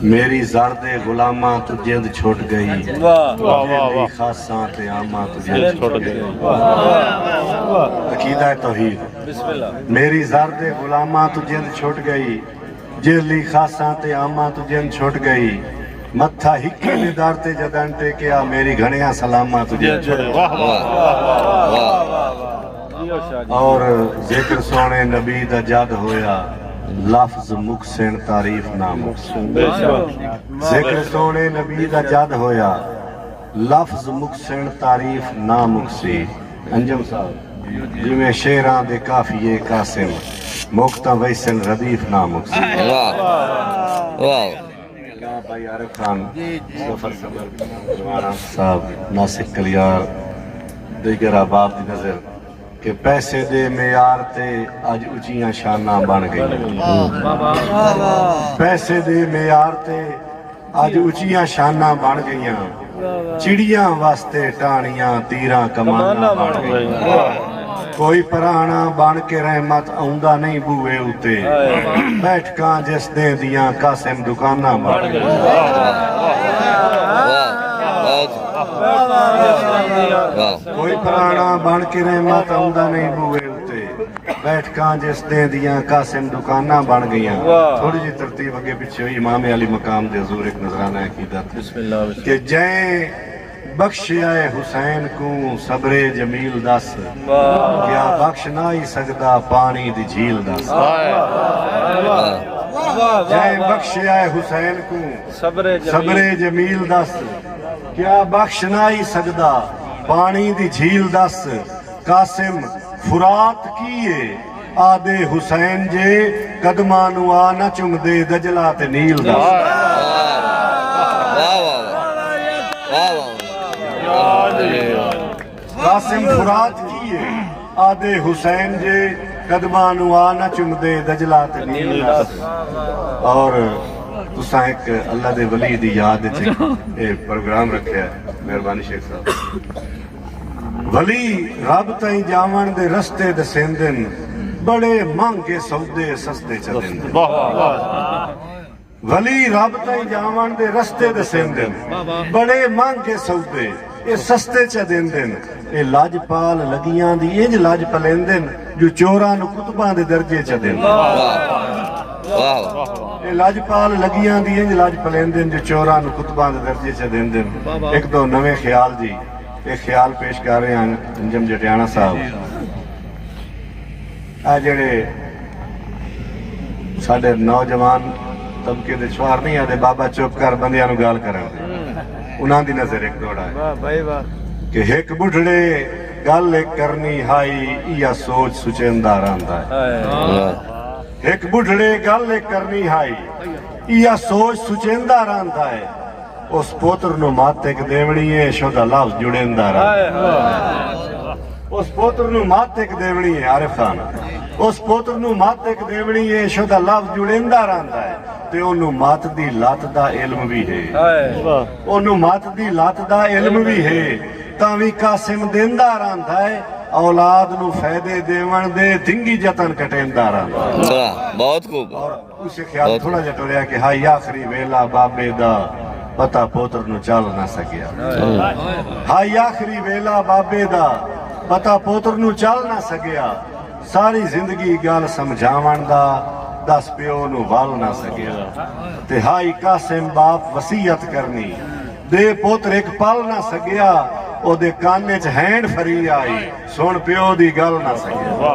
मेरी ज़र्दे गुलामा तू जिद छुट गई, वाह खासा ते आमा तू जिद छुट गई। अकीदा तौहीद। मेरी ज़र्दे गुलामा तू जिद छुट गई, जेली खासा ते आमा तू जिद छुट गई। मत्था हिक्के निदार ते जदन टेकिया, मेरी घणिया सलामा तू जिद छुट गई। और जिक्र सोने नबी दा जद होया, लफ्ज मुक्सेन तारीफ ना मुक्सेन। जिक्र सोने नबी दा जद होया, लफ्ज मुक्सेन तारीफ ना मुक्सी। अंजम साहब जिवें शेरां दे काफिए कासिम, मुक्ता वैसन रदीफ ना मुक्सी। भाई आरिफ खान सफर साहब नासिक कलियार दीगर आबाद दी नजर कि पैसे दे मेयार ते अज उचियां शाना बन गई। पैसे दे मेयार ते अज उचियां शाना बन गई। चिड़ियां वास्ते टाणियां तीरां कमाना बन गई। कोई पराना बन के रहमत आउंदा नहीं बूए उते, बैठकां जिस दे दियां कासिम दुकाना बन गई। कोई पुराना बन के रहमत आउंदा नहीं बूए उते, बैठकां जिस दे दियां कासिम दुकाना बन गई। थोड़ी जी तरतीब अगे पीछे हुई। इमाम अली मकाम दे हुजूर एक नजराना अकीदत कि जै बख्शियाए हुसैन को सबरे जमील दस, क्या बख्श ना ही सकदा पानी दी झील दस। जय बख्शियाए हुसैन को सबरे जमील दस, क्या बख्श ना ही सकदा पानी दी झील दस। कासिम फुरात कीए आदे हुसैन जे, कदमां नू आ न चुमदे दजला ते नील दस। कासिम फुरात कीए आदे हुसैन जे, कदमां नू आ न चुमदे दजला ते नील दस। और तुसां एक अल्लाह दे वली दी याद च प्रोग्राम रखिया, मेहरबानी शेख साहब। वली रब ताईं जावण दे रस्ते दसेंदे, बड़े महंगे सौदे सस्ते चलेंदे। वली रब ताईं जावण दे रस्ते दसेंदे, बड़े महंगे सौदे ये सस्ते च देंदे। ये लाजपाल लगियां दी इंज लाज पलेंदे जो चोरां नू कुतबां दे दर्जे च देंदे। ये लाजपाल लगियां दी इंज लाज पलेंदे जो चोरां नू कुतबां दे दर्जे च देंदे। एक दो नवे ख्याल जी ये ख्याल पेश कर रहे हैं अंजम जटियाना साहब। आ जेड़े साडे नौजवान तबके दे छुआर नहीं आते, बाबा चुप कर बंदियां नू गाल करन, उन्हां दी नजर एक दौड़ा है कि एक बुढ़ड़े गल एक करनी हाई, या सोच सुचेंदा रहिंदा है। एक बुढ़ड़े गल एक करनी हाई, या सोच सुचेंदा रहिंदा है। उस पोत्र नू मत एक देवनी है, शोदा लफ्ज जुड़ेंदा रहिंदा। उस पोत्र नू मत एक देवनी है आरिफ खान, उस पोत्र नू मत एक देवनी है, शोदा लफ्ज जुड़ेंदा रहिंदा है। ते ओनू मत दी लत दा इल्म भी है, ओनू मत दी लत दा इल्म भी है, तां भी कासिम देंदा रहिंदा है। औलाद नू फायदे देवण दे थिंगी जतन कटेंदा रहिंदा। बहुत खूब। और उसे ख्याल थोड़ा जिहा टुरिया कि हाई आखिरी वेला बाबे दा, पता पोत्र नू चल ना सकिया। हाई आखिरी वेला बाबे दा, पता पोत्र नू चल ना सकिया। सारी जिंदगी गल समझावण दा, दस प्यो नू वल ना सकिया। ते हाई कासिम बाप वसीयत करनी, दे पुत्र एक पल ना सकिया। ओदे काने च हैंड फरी आई, सुन प्यो दी गल ना सकिया।